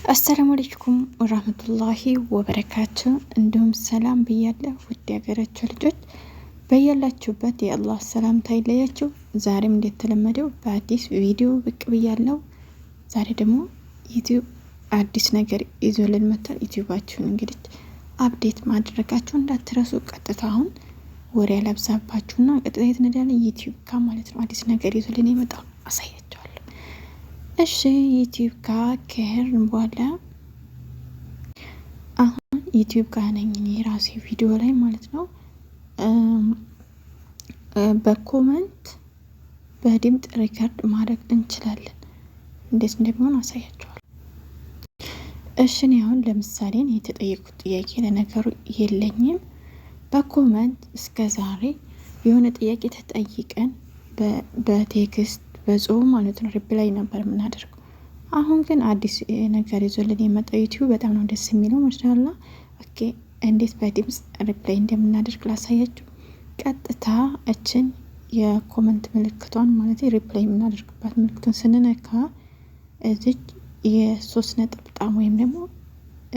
አሰላሙ አለይኩም ወራህመቱላሂ ወበረካቱ። እንዲሁም ሰላም ብያለሁ ውድ ሀገራችን ልጆች በያላችሁበት የአላህ ሰላምታ ይለያችሁ። ዛሬም እንደተለመደው በአዲስ ቪዲዮ ብቅ ብያለሁ። ዛሬ ደግሞ ዩቲዩብ አዲስ ነገር ይዞልን መጥቷል። ዩቲዩባችሁን እንግዲህ አፕዴት ማድረጋችሁ እንዳትረሱ። ቀጥታ አሁን ወሬ ያላብዛባችሁና ቀጥታ የተነዳለ ዩቲዩብ ማለት ነው አዲስ ነገር ይዞልን የመጣው አሳያችኋለሁ። እሺ ዩቲዩብ ከሄድን በኋላ አሁን ዩቲዩብ ነኝ እኔ የራሴ ቪዲዮ ላይ ማለት ነው። በኮመንት በድምፅ ሪከርድ ማድረግ እንችላለን። እንዴት እንደሚሆን አሳያችኋለሁ። እሺ እኔ አሁን ለምሳሌ የተጠየቁት ጥያቄ ለነገሩ የለኝም። በኮመንት እስከ ዛሬ የሆነ ጥያቄ ተጠይቀን በቴክስት በጽሁፍ ማለት ነው ሪፕላይ ነበር የምናደርገው። አሁን ግን አዲስ ነገር ይዞልን የመጣው ዩቲዩብ በጣም ነው ደስ የሚለው ማሻአላ። ኦኬ እንዴት በድምጽ ሪፕላይ እንደምናደርግ ላሳያችሁ። ቀጥታ እችን የኮመንት ምልክቷን ማለት ሪፕላይ የምናደርግባት ምልክቱን ስንነካ እዚህ የሶስት ነጥብ ወይም ደግሞ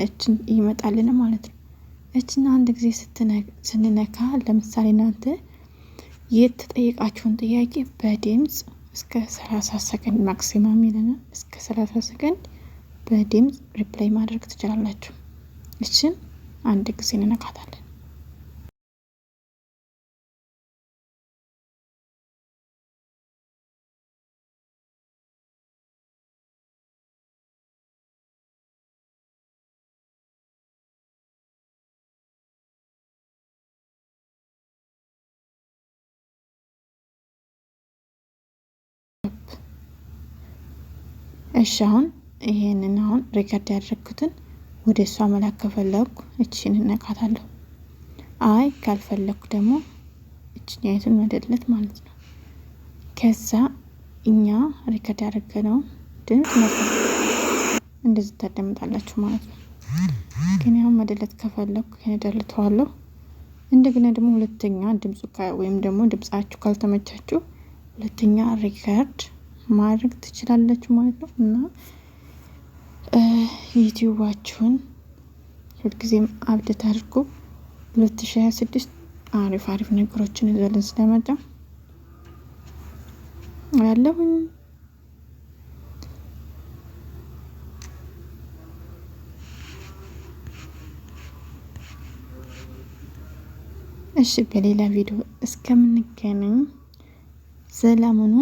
እችን ይመጣልን ማለት ነው። እችን አንድ ጊዜ ስንነካ ለምሳሌ እናንተ የተጠየቃችሁን ጥያቄ በድምጽ እስከ 30 ሰከንድ ማክሲማም ይለናል። እስከ 30 ሰከንድ በድምጽ ሪፕላይ ማድረግ ትችላላችሁ። እችን አንድ ጊዜ እንነካታለን። እሺ አሁን ይሄንን አሁን ሪከርድ ያደረኩትን ወደ እሷ መላክ ከፈለኩ እቺን እነካታለሁ። አይ ካልፈለኩ ደግሞ እቺኛይቱን መደለት ማለት ነው። ከዛ እኛ ሪከርድ ያደረገነው ድምጽ ነበር እንደዚህ ታዳምጣላችሁ ማለት ነው። ግን ያው መደለት ከፈለኩ እደልተዋለሁ። እንደገና ደግሞ ሁለተኛ ድምጹ ወይም ደግሞ ድምጻችሁ ካልተመቻችሁ ሁለተኛ ሪከርድ ማድረግ ትችላላችሁ ማለት ነው። እና ዩቲዩባችሁን ሁልጊዜም አፕዴት አድርጉ። 2026 አሪፍ ነገሮችን ይዘልን ስለመጣ ያለሁኝ እሺ በሌላ ቪዲዮ እስከምንገናኝ ሰላም ሁኑ።